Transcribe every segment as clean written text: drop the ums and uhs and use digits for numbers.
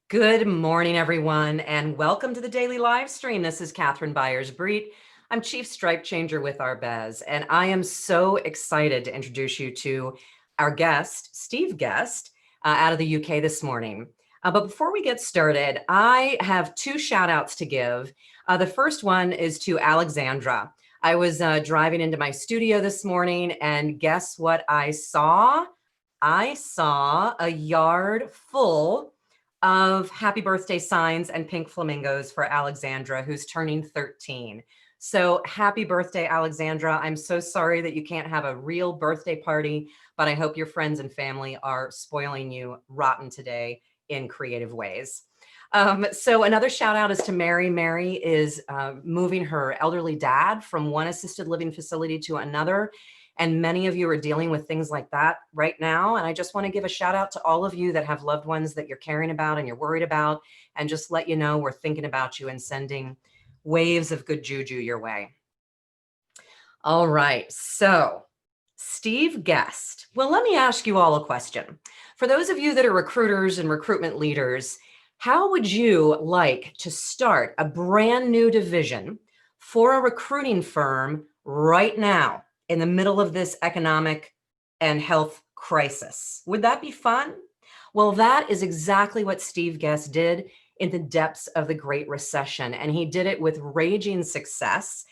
Good morning, everyone, and welcome to the daily live stream. This is Catherine Byers-Breet. I'm Chief Stripe Changer with Arbez, and I am so excited to introduce you to our guest, Steve Guest, out of the UK this morning. But before we get started, I have two shout outs to give. The first one is to Alexandra. I was driving into my studio this morning, and guess what I saw? I saw a yard full of happy birthday signs and pink flamingos for Alexandra, who's turning 13. So happy birthday, Alexandra. I'm so sorry that you can't have a real birthday party, but I hope your friends and family are spoiling you rotten today in creative ways. So another shout out is to Mary. Mary is moving her elderly dad from one assisted living facility to another. And many of you are dealing with things like that right now. And I just want to give a shout out to all of you that have loved ones that you're caring about and you're worried about, and just let you know we're thinking about you and sending waves of good juju your way. All right. So Steve Guest. Well, let me ask you all a question. For those of you that are recruiters and recruitment leaders, how would you like to start a brand new division for a recruiting firm right now, in the middle of this economic and health crisis? Would that be fun? Well, that is exactly what Steve Guest did in the depths of the Great Recession, and he did it with raging success.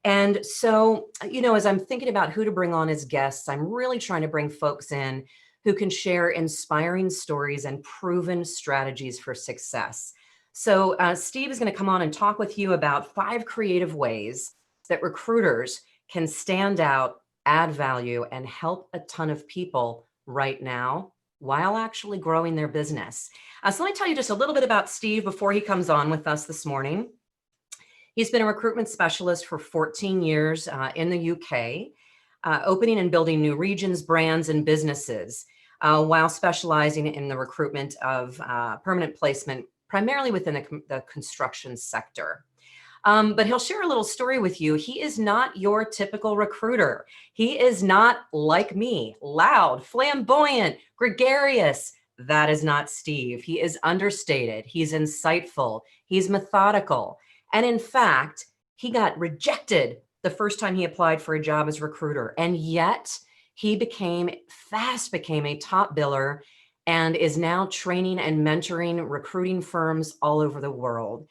And so, as I'm thinking about who to bring on as guests, I'm really trying to bring folks in who can share inspiring stories and proven strategies for success. So Steve is going to come on and talk with you about 5 creative ways that recruiters can stand out, add value, and help a ton of people right now while actually growing their business. So let me tell you just a little bit about Steve before he comes on with us this morning. He's been a recruitment specialist for 14 years in the UK, opening and building new regions, brands, and businesses, while specializing in the recruitment of permanent placement, primarily within the construction sector. But he'll share a little story with you. He is not your typical recruiter. He is not like me, loud, flamboyant, gregarious. That is not Steve. He is understated. He's insightful. He's methodical. And in fact, he got rejected the first time he applied for a job as recruiter. And yet he fast became a top biller and is now training and mentoring recruiting firms all over the world.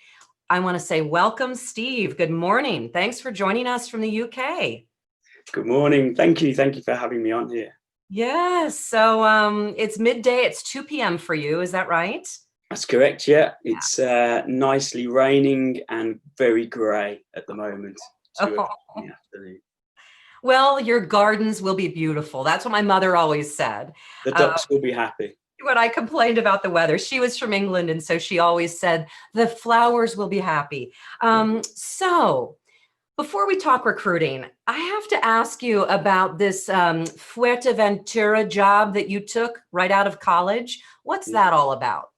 I want to say welcome, Steve. Good morning. Thanks for joining us from the UK. Good morning. Thank you. Thank you for having me on here. Yes. So it's midday. It's 2 p.m. for you. Is that right? That's correct. Yeah. It's nicely raining and very grey at the moment. Well, your gardens will be beautiful. That's what my mother always said. The ducks will be happy. When I complained about the weather, she was from England, and so she always said, the flowers will be happy. So before we talk recruiting, I have to ask you about this Fuerteventura job that you took right out of college. What's that all about?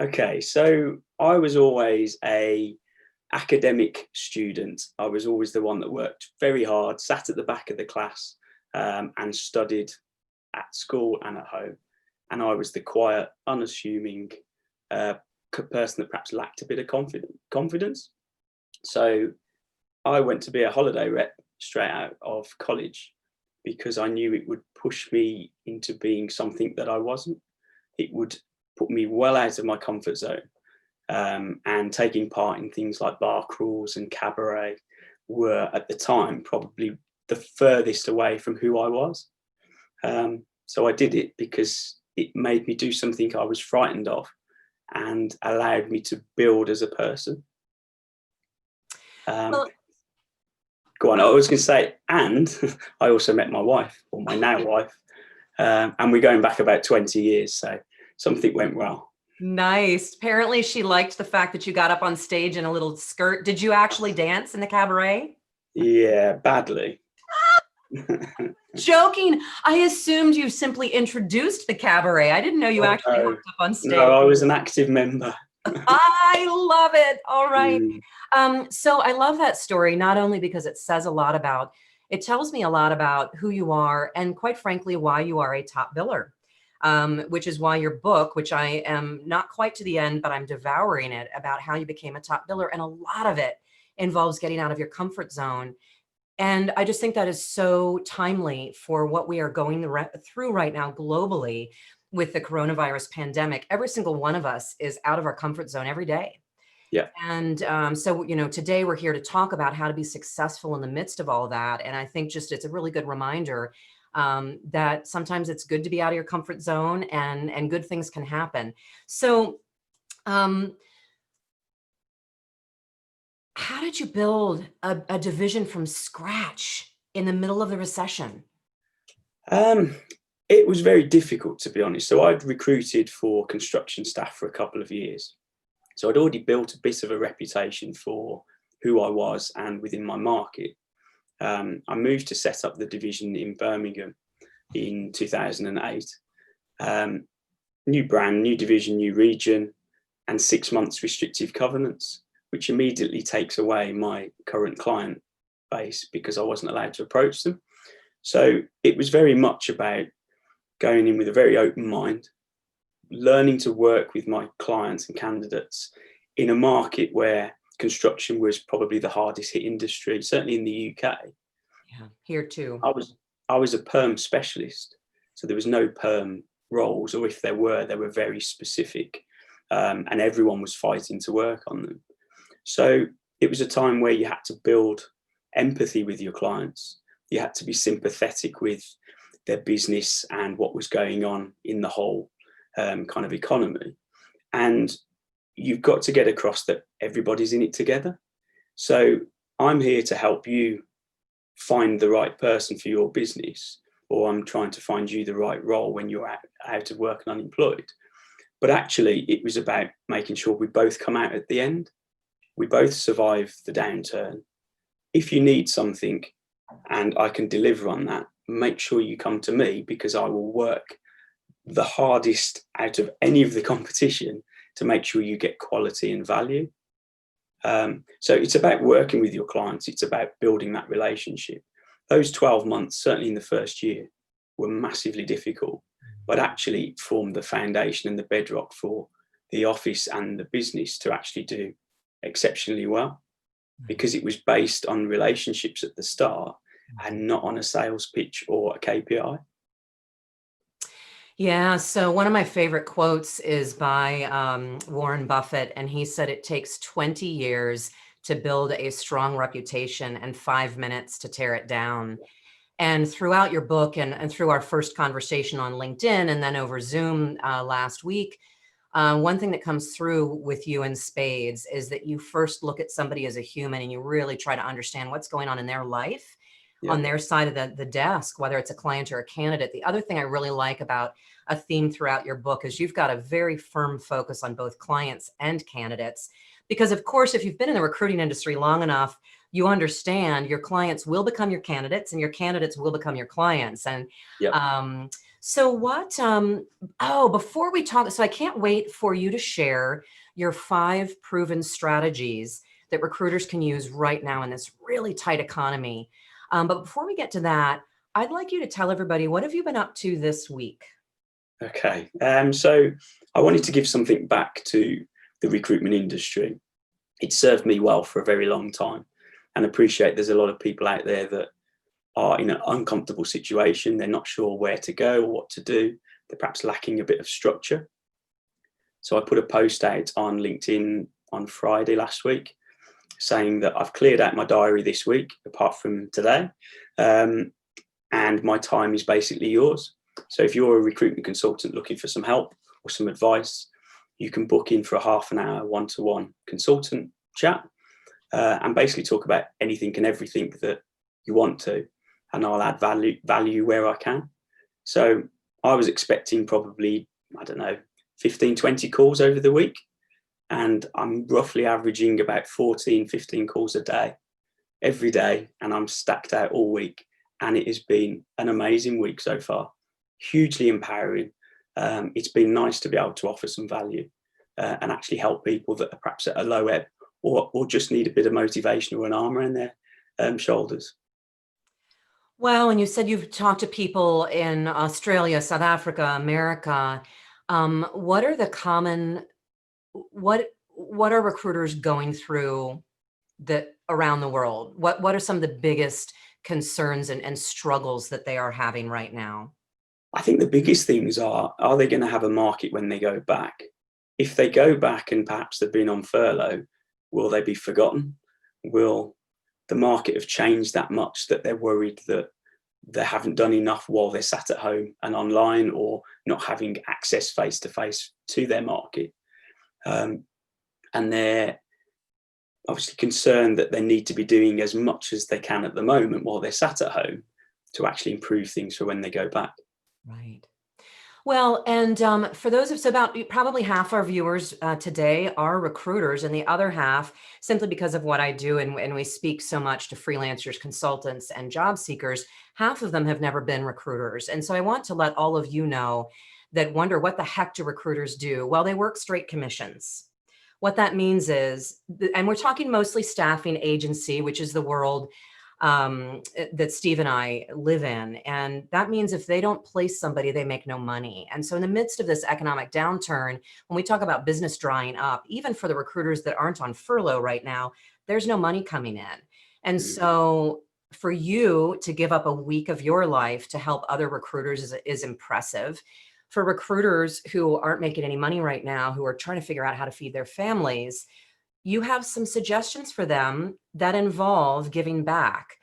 Okay, so I was always a academic student. I was always the one that worked very hard, sat at the back of the class and studied at school and at home. And I was the quiet, unassuming person that perhaps lacked a bit of confidence. So I went to be a holiday rep straight out of college because I knew it would push me into being something that I wasn't. It would put me well out of my comfort zone. And taking part in things like bar crawls and cabaret were at the time probably the furthest away from who I was. So I did it because it made me do something I was frightened of and allowed me to build as a person. Go on, I was going to say, and I also met my wife, or my now wife, and we're going back about 20 years, so something went well. Nice. Apparently she liked the fact that you got up on stage in a little skirt. Did you actually dance in the cabaret? Yeah, badly. Joking. I assumed you simply introduced the cabaret. I didn't know you actually hooked up on stage. No, I was an active member. I love it. All right. So I love that story, not only because it says a lot about, it tells me a lot about who you are and, quite frankly, why you are a top biller. which is why your book, which I am not quite to the end, but I'm devouring it, about how you became a top biller. And a lot of it involves getting out of your comfort zone. And I just think that is so timely for what we are going through right now globally with the coronavirus pandemic. Every single one of us is out of our comfort zone every day. Yeah. And so, today we're here to talk about how to be successful in the midst of all that. And I think just it's a really good reminder that sometimes it's good to be out of your comfort zone, and good things can happen. So, how did you build a division from scratch in the middle of the recession? It was very difficult, to be honest. So I'd recruited for construction staff for a couple of years. So I'd already built a bit of a reputation for who I was and within my market. I moved to set up the division in Birmingham in 2008. New brand, new division, new region, and 6 months restrictive covenants, which immediately takes away my current client base because I wasn't allowed to approach them. So it was very much about going in with a very open mind, learning to work with my clients and candidates in a market where construction was probably the hardest hit industry, certainly in the UK. Yeah, here too. I was a perm specialist, so there was no perm roles, or if there were, they were very specific, and everyone was fighting to work on them. So it was a time where you had to build empathy with your clients. You had to be sympathetic with their business and what was going on in the whole kind of economy. And you've got to get across that everybody's in it together. So I'm here to help you find the right person for your business, or I'm trying to find you the right role when you're out of work and unemployed. But actually, it was about making sure we both come out at the end. We both survive the downturn. If you need something and I can deliver on that, make sure you come to me, because I will work the hardest out of any of the competition to make sure you get quality and value. So it's about working with your clients. It's about building that relationship. Those 12 months, certainly in the first year, were massively difficult, but actually formed the foundation and the bedrock for the office and the business to actually do exceptionally well, because it was based on relationships at the start and not on a sales pitch or a KPI. Yeah, so one of my favorite quotes is by Warren Buffett, and he said it takes 20 years to build a strong reputation and 5 minutes to tear it down. And throughout your book, and through our first conversation on LinkedIn and then over Zoom last week, one thing that comes through with you in spades is that you first look at somebody as a human, and you really try to understand what's going on in their life, Yeah. on their side of the desk, whether it's a client or a candidate. The other thing I really like about a theme throughout your book is you've got a very firm focus on both clients and candidates. Because of course, if you've been in the recruiting industry long enough, you understand your clients will become your candidates and your candidates will become your clients. And Yeah. so what, before we talk, so I can't wait for you to share your 5 proven strategies that recruiters can use right now in this really tight economy. But before we get to that, I'd like you to tell everybody, what have you been up to this week? Okay. So I wanted to give something back to the recruitment industry. It served me well for a very long time, and appreciate there's a lot of people out there that are in an uncomfortable situation. They're not sure where to go or what to do. They're perhaps lacking a bit of structure. So I put a post out on LinkedIn on Friday last week saying that I've cleared out my diary this week, apart from today, and my time is basically yours. So if you're a recruitment consultant looking for some help or some advice, you can book in for a half an hour one-to-one consultant chat, and basically talk about anything and everything that you want to, and I'll add value where I can. So I was expecting probably, 15, 20 calls over the week, and I'm roughly averaging about 14, 15 calls a day, every day, and I'm stacked out all week. And it has been an amazing week so far, hugely empowering. It's been nice to be able to offer some value and actually help people that are perhaps at a low ebb, or just need a bit of motivation or an arm around their shoulders. Well, and you said you've talked to people in Australia, South Africa, America. What are the common what are recruiters going through that around the world? What are some of the biggest concerns and struggles that they are having right now? I think the biggest things are they going to have a market when they go back? If they go back and perhaps they've been on furlough, will they be forgotten? Will the market have changed that much that they're worried that they haven't done enough while they're sat at home and online, or not having access face to face to their market? And they're obviously concerned that they need to be doing as much as they can at the moment while they're sat at home to actually improve things for when they go back. Right. Well, and for those of so about probably half our viewers today are recruiters, and the other half, simply because of what I do, and we speak so much to freelancers, consultants, and job seekers, half of them have never been recruiters. And so I want to let all of you know that wonder what the heck do recruiters do? Well, they work straight commissions. What that means is, and we're talking mostly staffing agency, which is the world that Steve and I live in. And that means if they don't place somebody, they make no money. And so in the midst of this economic downturn, when we talk about business drying up, even for the recruiters that aren't on furlough right now, there's no money coming in. And Mm. so for you to give up a week of your life to help other recruiters is impressive. For recruiters who aren't making any money right now, who are trying to figure out how to feed their families, you have some suggestions for them that involve giving back.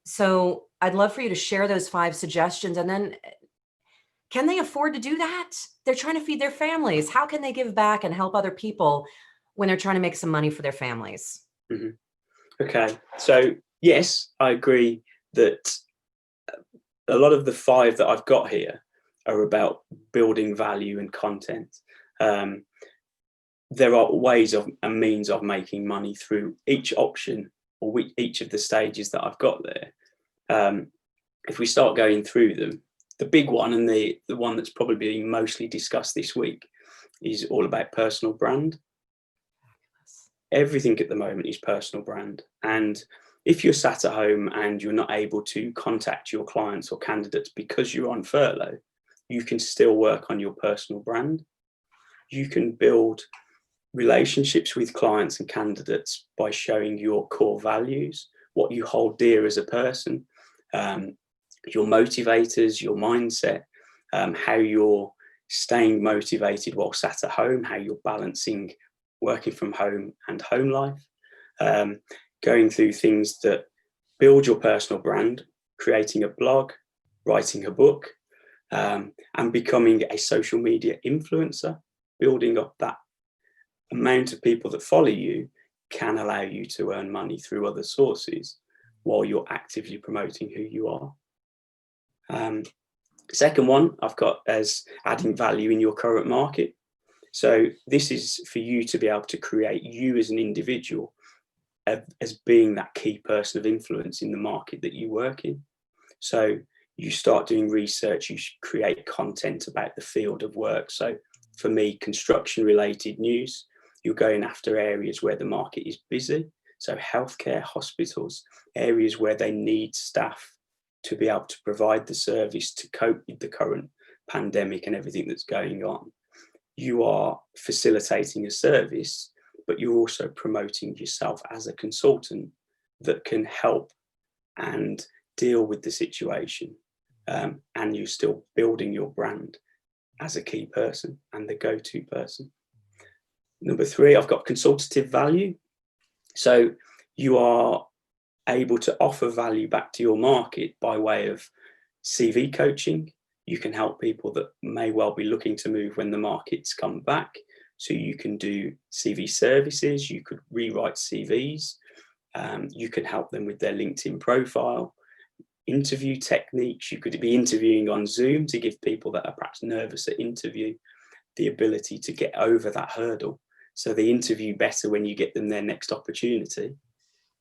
So I'd love for you to share those 5 suggestions, and then can they afford to do that? They're trying to feed their families. How can they give back and help other people when they're trying to make some money for their families? Mhm. Okay, so yes, I agree that a lot of the 5 that I've got here are about building value and content. Um, there are ways of and means of making money through each option, or each of the stages that I've got there. Um, if we start going through them, the big one, and the one that's probably being mostly discussed this week, is all about personal brand. Everything at the moment is personal brand. And if you're sat at home and you're not able to contact your clients or candidates because you're on furlough, you can still work on your personal brand. You can build relationships with clients and candidates by showing your core values, what you hold dear as a person, um, your motivators, your mindset, how you're staying motivated while sat at home, how you're balancing working from home and home life, going through things that build your personal brand, creating a blog, writing a book, and becoming a social media influencer. Building up that amount of people that follow you can allow you to earn money through other sources while you're actively promoting who you are. Second one I've got as adding value in your current market. So this is for you to be able to create you as an individual as being that key person of influence in the market that you work in. So you start doing research, you create content about the field of work. So for me, construction related news, you're going after areas where the market is busy. So healthcare, hospitals, areas where they need staff to be able to provide the service to cope with the current pandemic and everything that's going on. You are facilitating a service, but you're also promoting yourself as a consultant that can help and deal with the situation. And you're still building your brand as a key person and the go-to person. Number 3, I've got consultative value. So you are able to offer value back to your market by way of CV coaching. You can help people that may well be looking to move when the markets come back. So you can do CV services, you could rewrite CVs, you can help them with their LinkedIn profile, interview techniques. You could be interviewing on Zoom to give people that are perhaps nervous at interview the ability to get over that hurdle. So they interview better when you get them their next opportunity.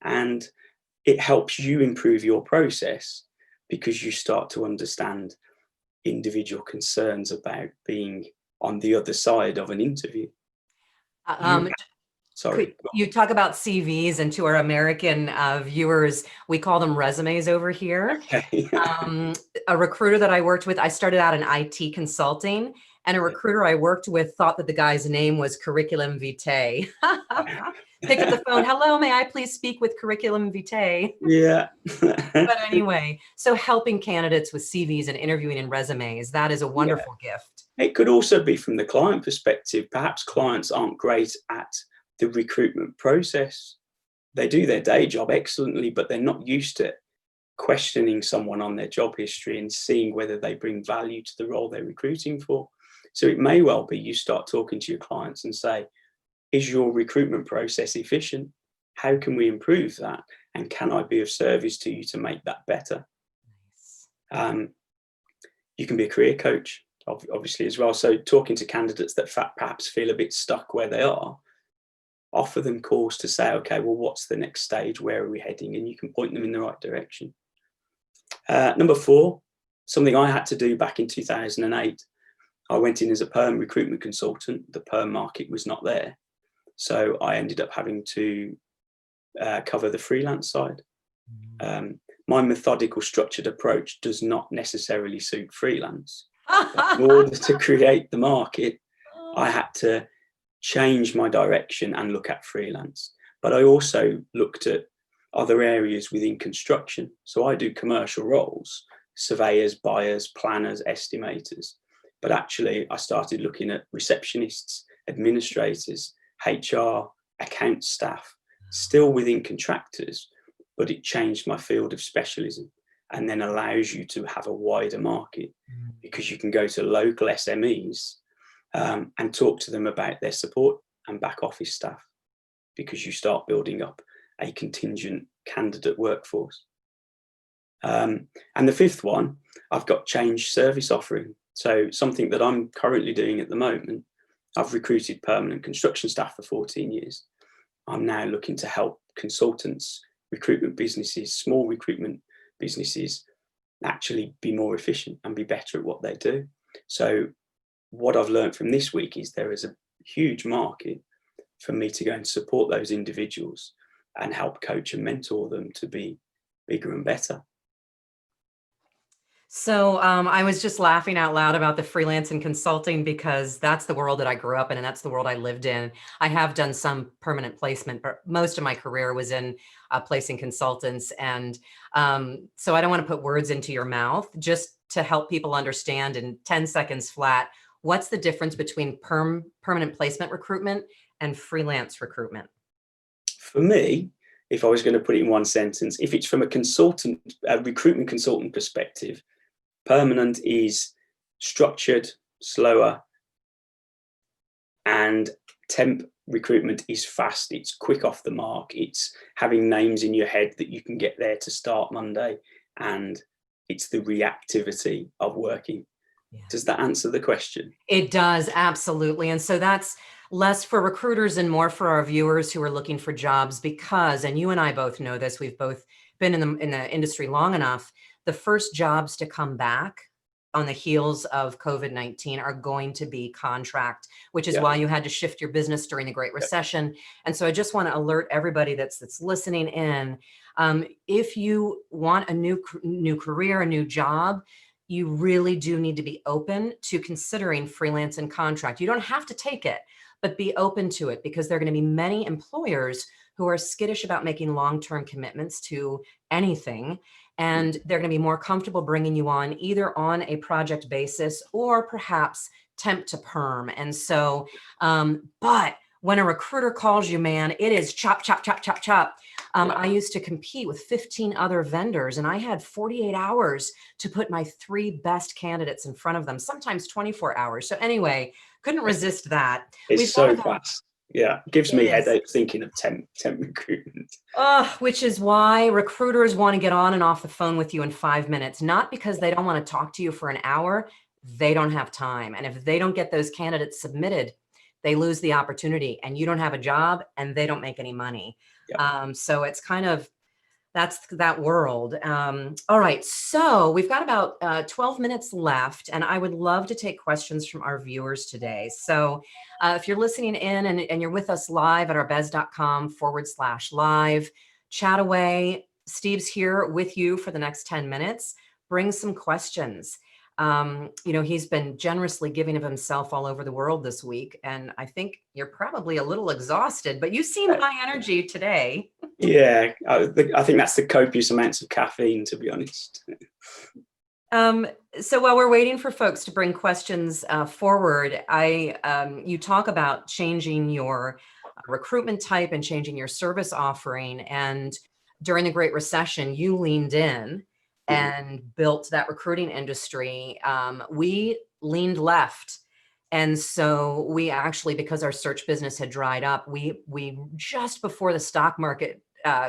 And it helps you improve your process because you start to understand individual concerns about being on the other side of an interview. Uh, You, Um, Could Sorry. you talk about CVs, and to our American viewers, we call them resumes over here. Okay. Um, a recruiter that I worked with, I started out in IT consulting, and a recruiter I worked with thought that the guy's name was curriculum vitae. Picked up the phone. Hello, may I please speak with curriculum vitae? Yeah. But anyway, so helping candidates with CVs and interviewing and resumes, that is a Yeah. wonderful gift. It could also be from the client perspective. Perhaps clients aren't great at the recruitment process. They do their day job excellently, but they're not used to questioning someone on their job history and seeing whether they bring value to the role they're recruiting for. So it may well be you start talking to your clients and say, is your recruitment process efficient? How can we improve that? And can I be of service to you to make that better? Nice. You can be a career coach, obviously, as well. So talking to candidates that perhaps feel a bit stuck where they are, offer them calls to say, okay, well, what's the next stage? Where are we heading? And you can point them in the right direction. Number 4, something I had to do back in 2008. I went in as a perm recruitment consultant. The perm market was not there. So I ended up having to cover the freelance side. My methodical, structured approach does not necessarily suit freelance. In order to create the market, I had to change my direction and look at freelance. But I also looked at other areas within construction. So I do commercial roles, surveyors, buyers, planners, estimators. But actually, I started looking at receptionists, administrators, HR, account staff, still within contractors, but it changed my field of specialism and then allows you to have a wider market because you can go to local SMEs and talk to them about their support and back office staff, because you start building up a contingent candidate workforce. And the 5th one, I've got changed service offering. So something that I'm currently doing at the moment, I've recruited permanent construction staff for 14 years. I'm now looking to help consultants, recruitment businesses, small recruitment businesses actually be more efficient and be better at what they do. So what I've learned from this week is there is a huge market for me to go and support those individuals and help coach and mentor them to be bigger and better. So I was just laughing out loud about the freelance and consulting because that's the world that I grew up in and that's the world I lived in. I have done some permanent placement, but most of my career was in placing consultants. And so I don't want to put words into your mouth, just to help people understand in 10 seconds flat, what's the difference between permanent placement recruitment and freelance recruitment? For me, if I was going to put it in one sentence, if it's from a recruitment consultant perspective, permanent is structured, slower, and temp recruitment is fast. It's quick off the mark. It's having names in your head that you can get there to start Monday, and it's the reactivity of working. Yeah. Does that answer the question? It does, absolutely. And so that's less for recruiters and more for our viewers who are looking for jobs because, and you and I both know this, we've both been in the industry long enough, the first jobs to come back on the heels of COVID-19 are going to be contract, which is why you had to shift your business during the Great Recession. And so I just want to alert everybody that's listening in. If you want a new career, a new job, you really do need to be open to considering freelance and contract. You don't have to take it, but be open to it because there are going to be many employers who are skittish about making long-term commitments to anything. And they're going to be more comfortable bringing you on either on a project basis or perhaps temp to perm. And so, but when a recruiter calls you, man, it is chop, chop, chop, chop, chop. I used to compete with 15 other vendors and I had 48 hours to put my 3 best candidates in front of them, sometimes 24 hours. So anyway, couldn't resist that. It's so fast. Yeah, it gives me headaches thinking of temp recruitment. Which is why recruiters want to get on and off the phone with you in 5 minutes, not because they don't want to talk to you for an hour. They don't have time. And if they don't get those candidates submitted, they lose the opportunity and you don't have a job and they don't make any money. So it's kind of, That's that world. All right. So we've got about 12 minutes left, and I would love to take questions from our viewers today. So if you're listening in and you're with us live at ourbez.com/live, chat away. Steve's here with you for the next 10 minutes. Bring some questions. He's been generously giving of himself all over the world this week. And I think you're probably a little exhausted, but you seem high energy today. Yeah, I think that's the copious amounts of caffeine, to be honest. So while we're waiting for folks to bring questions forward, you talk about changing your recruitment type and changing your service offering. And during the Great Recession, you leaned in and built that recruiting industry. We leaned left. And so we actually, because our search business had dried up, we just before the stock market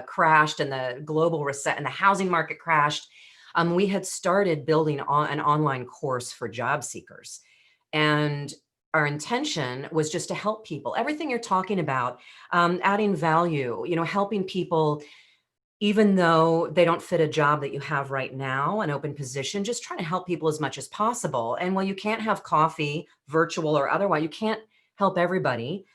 crashed and the global reset and the housing market crashed, we had started building an online course for job seekers. And our intention was just to help people. Everything you're talking about, adding value, helping people, even though they don't fit a job that you have right now, an open position, just trying to help people as much as possible. And while you can't have coffee, virtual or otherwise, you can't help everybody.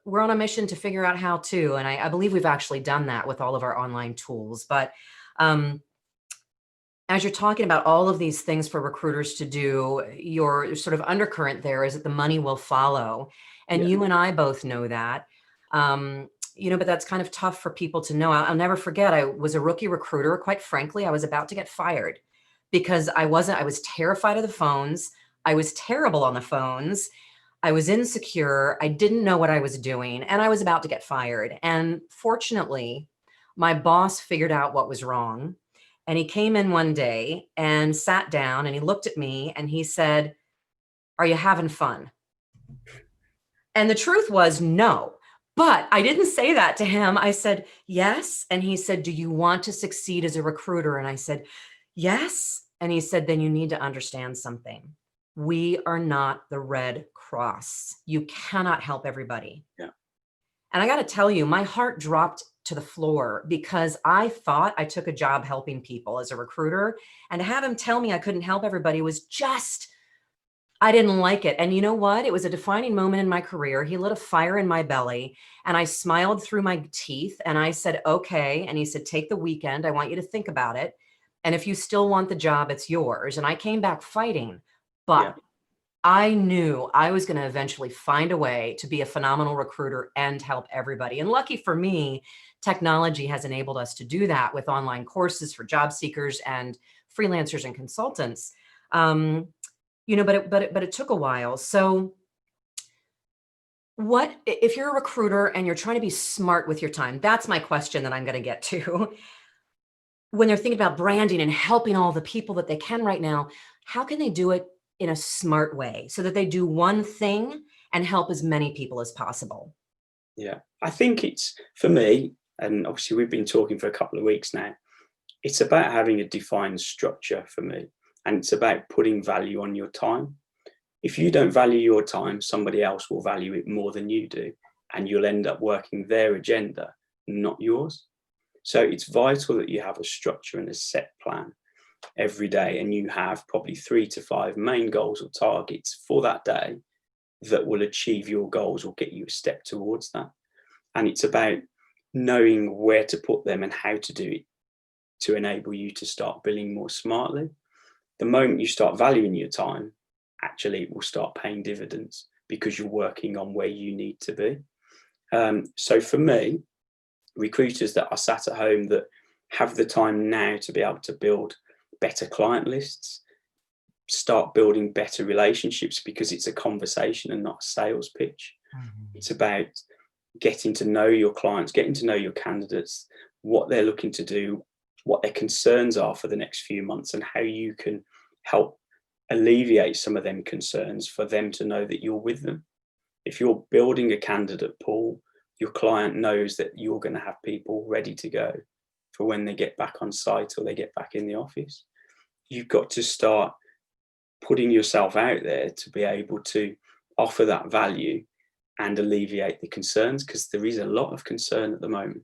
We're on a mission to figure out how to, and I believe we've actually done that with all of our online tools. But as you're talking about all of these things for recruiters to do, your sort of undercurrent there is that the money will follow. And you and I both know that. But that's kind of tough for people to know. I'll never forget, I was a rookie recruiter. Quite frankly, I was about to get fired because I was terrified of the phones. I was terrible on the phones. I was insecure. I didn't know what I was doing, and I was about to get fired. And fortunately, my boss figured out what was wrong. And he came in one day and sat down and he looked at me and he said, "Are you having fun?" And the truth was no. But I didn't say that to him. I said, "Yes." And he said, "Do you want to succeed as a recruiter?" And I said, "Yes." And he said, "Then you need to understand something. We are not the Red Cross. You cannot help everybody." Yeah. And I got to tell you, my heart dropped to the floor because I thought I took a job helping people as a recruiter. And to have him tell me I couldn't help everybody was just, I didn't like it. And you know what? It was a defining moment in my career. He lit a fire in my belly and I smiled through my teeth and I said, "Okay." And he said, "Take the weekend. I want you to think about it. And if you still want the job, it's yours." And I came back fighting, but I knew I was going to eventually find a way to be a phenomenal recruiter and help everybody. And lucky for me, technology has enabled us to do that with online courses for job seekers and freelancers and consultants. But it took a while. So what if you're a recruiter and you're trying to be smart with your time? That's my question that I'm going to get to. When they're thinking about branding and helping all the people that they can right now, how can they do it in a smart way so that they do one thing and help as many people as possible? Yeah, I think it's, for me, and obviously we've been talking for a couple of weeks now, it's about having a defined structure for me. And it's about putting value on your time. If you don't value your time, somebody else will value it more than you do. And you'll end up working their agenda, not yours. So it's vital that you have a structure and a set plan every day. And you have probably 3 to 5 main goals or targets for that day that will achieve your goals or get you a step towards that. And it's about knowing where to put them and how to do it to enable you to start billing more smartly. The moment you start valuing your time, actually it will start paying dividends because you're working on where you need to be. So for me, recruiters that are sat at home that have the time now to be able to build better client lists, start building better relationships, because it's a conversation and not a sales pitch. It's about getting to know your clients, getting to know your candidates, what they're looking to do, what their concerns are for the next few months, and how you can help alleviate some of them concerns for them to know that you're with them. If you're building a candidate pool, your client knows that you're going to have people ready to go for when they get back on site or they get back in the office. You've got to start putting yourself out there to be able to offer that value and alleviate the concerns, because there is a lot of concern at the moment.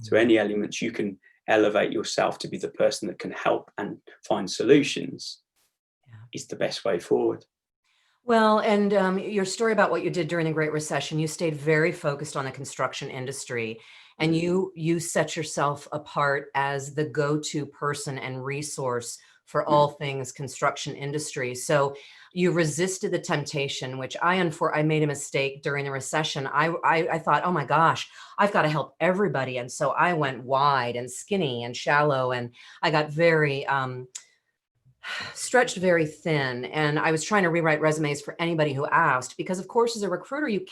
So any elements you can elevate yourself to be the person that can help and find solutions Yeah. is the best way forward. Well, and your story about what you did during the Great Recession, you stayed very focused on the construction industry, and Mm, you set yourself apart as the go-to person and resource for all mm, things construction industry. So you resisted the temptation, which I made a mistake during the recession. I thought, oh my gosh, I've got to help everybody, and so I went wide and skinny and shallow, and I got very stretched very thin, and I was trying to rewrite resumes for anybody who asked, because of course as a recruiter you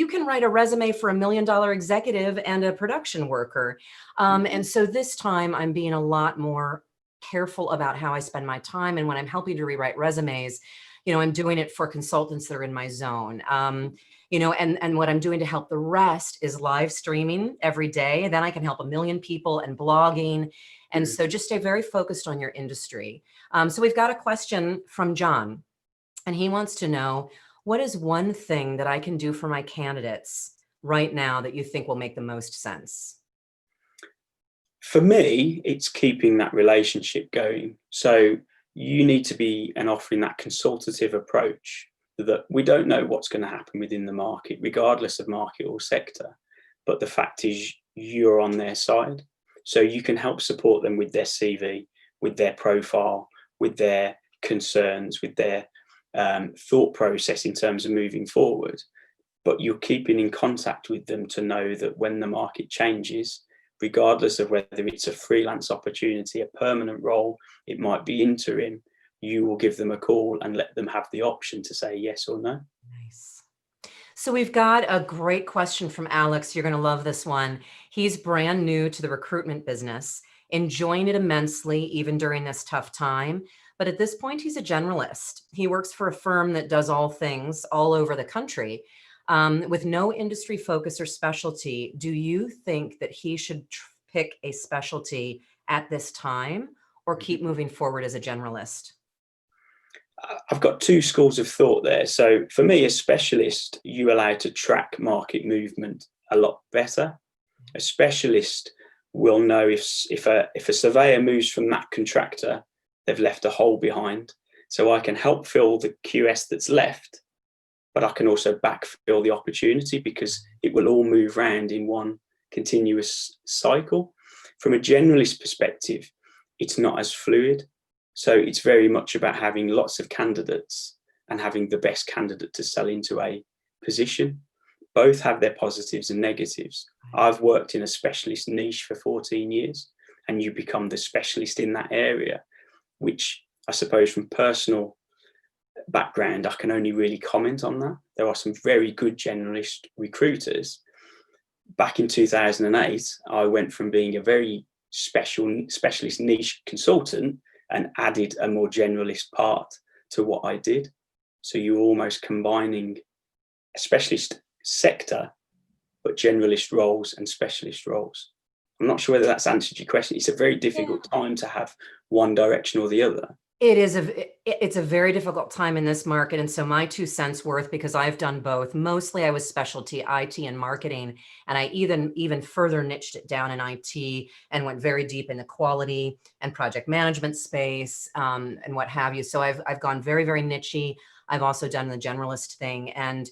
can write a resume for $1 million executive and a production worker. And so this time I'm being a lot more careful about how I spend my time, and when I'm helping to rewrite resumes, I'm doing it for consultants that are in my zone. And what I'm doing to help the rest is live streaming every day. Then I can help 1 million people, and blogging. And mm. so just stay very focused on your industry. So we've got a question from John, and he wants to know, what is one thing that I can do for my candidates right now that you think will make the most sense? For me, it's keeping that relationship going. So you need to be and offering that consultative approach, that we don't know what's going to happen within the market, regardless of market or sector. But the fact is, you're on their side. So you can help support them with their CV, with their profile, with their concerns, with their thought process in terms of moving forward. But you're keeping in contact with them to know that when the market changes, regardless of whether it's a freelance opportunity, a permanent role, it might be interim, you will give them a call and let them have the option to say yes or no. Nice. So we've got a great question from Alex. You're going to love this one. He's brand new to the recruitment business, enjoying it immensely, even during this tough time. But at this point, he's a generalist. He works for a firm that does all things all over the country, with no industry focus or specialty. Do you think that he should pick a specialty at this time, or keep moving forward as a generalist? I've got two schools of thought there. So for me, a specialist, you allow to track market movement a lot better. A specialist will know if a surveyor moves from that contractor, they've left a hole behind. So I can help fill the QS that's left, but I can also backfill the opportunity because it will all move around in one continuous cycle. From a generalist perspective, it's not as fluid. So it's very much about having lots of candidates and having the best candidate to sell into a position. Both have their positives and negatives. I've worked in a specialist niche for 14 years, and you become the specialist in that area, which I suppose from personal background, I can only really comment on that. There are some very good generalist recruiters. Back in 2008, I went from being a very specialist niche consultant and added a more generalist part to what I did. So you're almost combining a specialist sector, but generalist roles and specialist roles. I'm not sure whether that's answered your question. It's a very difficult time to have one direction or the other. It's a very difficult time in this market. And so my 2 cents worth, because I've done both. Mostly I was specialty IT and marketing, and I even further niched it down in IT and went very deep in the quality and project management space, and what have you. So I've gone very, very nichey. I've also done the generalist thing, and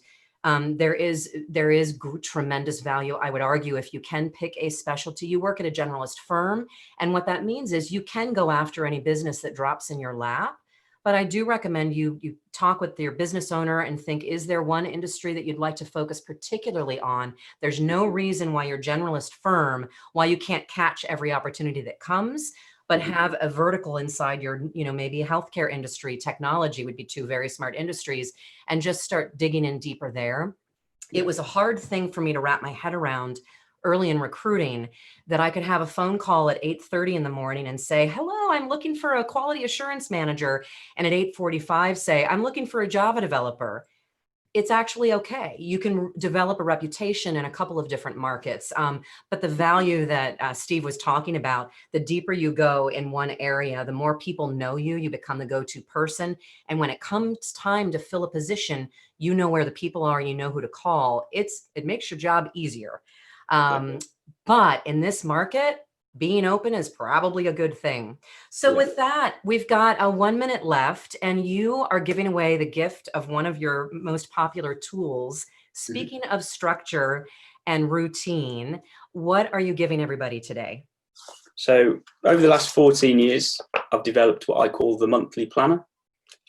there is tremendous value. I would argue, if you can pick a specialty, you work at a generalist firm. And what that means is you can go after any business that drops in your lap. But I do recommend you talk with your business owner and think, is there one industry that you'd like to focus particularly on? There's no reason why your generalist firm, why you can't catch every opportunity that comes, but have a vertical inside your, maybe healthcare industry. Technology would be two very smart industries, and just start digging in deeper there. It Yeah. was a hard thing for me to wrap my head around early in recruiting, that I could have a phone call at 8:30 in the morning and say, hello, I'm looking for a quality assurance manager. And at 8:45 say, I'm looking for a Java developer. It's actually okay. You can develop a reputation in a couple of different markets. But the value that Steve was talking about, the deeper you go in one area, the more people know you, you become the go-to person. And when it comes time to fill a position, you know where the people are, you know who to call. It makes your job easier. But in this market, being open is probably a good thing. So Yeah. with that, we've got a 1 minute left, and you are giving away the gift of one of your most popular tools. Speaking of structure and routine, what are you giving everybody today? So over the last 14 years, I've developed what I call the monthly planner.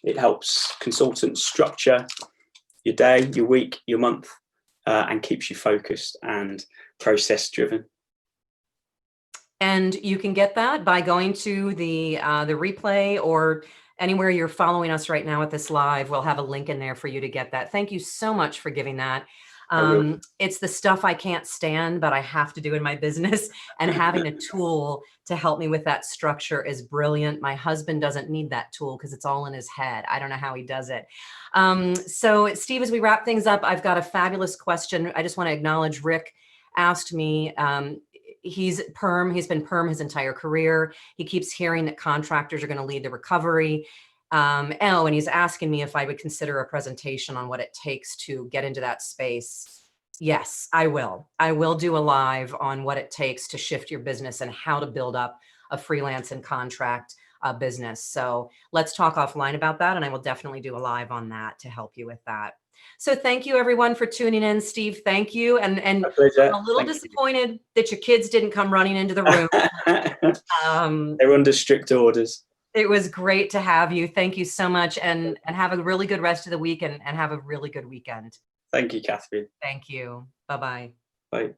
It helps consultants structure your day, your week, your month, and keeps you focused and process driven. And you can get that by going to the replay, or anywhere you're following us right now at this live. We'll have a link in there for you to get that. Thank you so much for giving that. It's the stuff I can't stand, but I have to do in my business. And having a tool to help me with that structure is brilliant. My husband doesn't need that tool because it's all in his head. I don't know how he does it. So Steve, as we wrap things up, I've got a fabulous question. I just want to acknowledge Rick asked me, he's been perm his entire career. He keeps hearing that contractors are going to lead the recovery. And he's asking me if I would consider a presentation on what it takes to get into that space. Yes, I will. I will do a live on what it takes to shift your business and how to build up a freelance and contract business. So let's talk offline about that. And I will definitely do a live on that to help you with that. So thank you everyone for tuning in. Steve, thank you. And I'm a little disappointed that your kids didn't come running into the room. They're under strict orders. It was great to have you. Thank you so much. And have a really good rest of the week, and have a really good weekend. Thank you, Catherine. Thank you. Bye-bye. Bye.